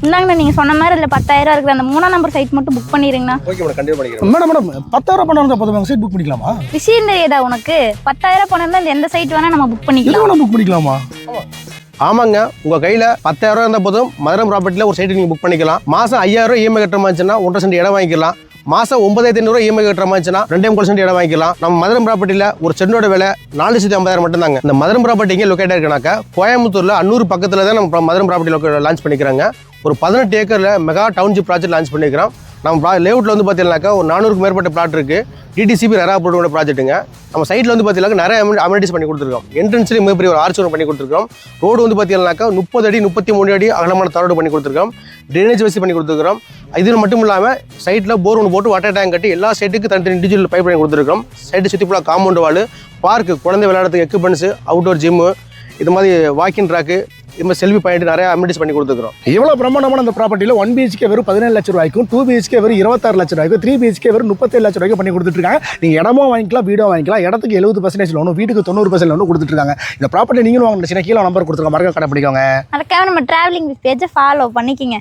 இந்தாங்கண்ணா நீங்கள் சொன்ன மாதிரி அதில் 10,000 இருக்குது. அந்த 3ஆம் நம்பர் சைட் மட்டும் புக் பண்ணிடுங்கண்ணா. ஓகே மேடம், கண்டிப்பாக பண்ணிக்கிறேன். மேடம் 10,000 பண்ணா போதும், சைட் புக் பண்ணிக்கலாமா? விஷயம் தெரியாதா உனக்கு? 10,000 பணம் தான் எந்த சைட் வேணால் நம்ம புக் பண்ணிக்கலாம். எது புக் பண்ணிக்கலாமா? ஆமாங்க, உங்கள் கையில் 10,000 இருந்தால் போதும் மதுரம் ப்ராப்பர்ட்டியில் ஒரு சைட்டு நீங்கள் புக் பண்ணிக்கலாம். மாதம் 5,000 இஎம்ஐ கட்டுற மாதிரிச்சுன்னா 1.5 சென்ட் இடம் வாங்கிக்கலாம். மாதம் 9,500 இஎம்ஐ கட்டுற மாதிரிச்சுன்னா 2.25 சென்ட் இடம் வாங்கிக்கலாம். நம்ம மதுரம் ப்ராப்பர்ட்டியில் ஒரு சென்டோட விலை 4,50,000 மட்டும்தாங்க. இந்த மதுரம் ப்ராப்பர்ட்டி எங்கே லொக்கேட் இருக்குனாக்கா கோயம்புத்தூரில் அன்னூர் பக்கத்தில் தான் நம்ம மதுரம் ப்ராப்பர்ட்டி லான்ச் பண்ணிக்கிறாங்க. ஒரு 18 ஏக்கரில் மெகா டவுன்ஷிப் ப்ராஜெக்ட் லான்ச் பண்ணிக்கிறோம். நம்ம லேஅவுட்டில் வந்து பார்த்தீங்கன்னாக்கா ஒரு 400க்கு மேற்பட்ட பிளாட் இருக்குது. டிடிசிபி ரெரா அப்ரூவ்டு ப்ராஜெக்ட்டுங்க. நம்ம சைட்டில் வந்து பார்த்தீங்கன்னா நிறைய அமெனிட்டிஸ் பண்ணி கொடுத்துருக்கோம். என்ட்ரன்ஸ்லேயும் மிகப்பெரிய ஒரு ஆர்ச் பண்ணி கொடுத்துருக்கோம். ரோடு வந்து பார்த்தீங்கன்னாக்கா 30 அடி 33 அடி அகலமான தரோடு பண்ணி கொடுத்துருக்கோம். ட்ரைனேஜ் வசதி பண்ணி கொடுத்துருக்கோம். இதில் மட்டும் இல்லாமல் சைட்டில் போர் ஒன்று போட்டு வாட்டர் டேங்க் கட்டி எல்லா சைட்டுக்கு தனித்தனி இண்டிவிஜுவல் பைப் பண்ணி கொடுத்துருக்கோம். சைட்டு சுற்றி ஃபுல்லாக காம்பவுண்ட் வால், பார்க்கு, குழந்தை விளையாடுறதுக்கு எக்யூப்மெண்ட்ஸு, அவுட்டோர் ஜிம்மு, இது மாதிரி வாக்கிங் ட்ராக்கு, இது மாதிரி செல்ஃபி பாயிண்ட் நிறைய அமெனிட்டிஸ் பண்ணி கொடுத்துருக்கோம். இவ்வளோ பிரம்மாண்டமான அந்த ப்ராப்பர்ட்டியில் 1 BHK வெறும் 17 லட்சம் ரூபாய்க்கும், 2 BHK வெறும் 26 லட்சம் ரூபாய்க்கும், 3 BHK வெறும் 37 லட்சம் ரூபாய்க்கு பண்ணி கொடுத்துருக்காங்க. நீங்கள் இடமும் வாங்கிக்கலாம், வீடும் வாங்கிக்கலாம். இடத்துக்கு 70% லோனும், வீட்டுக்கு 90% லோனும் கொடுத்துருக்காங்க. இந்த ப்ராப்பர்ட்டி நீங்களும் வாங்கினா கீழே நம்பர் கொடுத்துருக்காங்க, மறக்க கடை பிடிக்கோங்க. அதுக்காக நம்ம டிராவலிங் பேஜை ஃபாலோ பண்ணிக்கிங்க.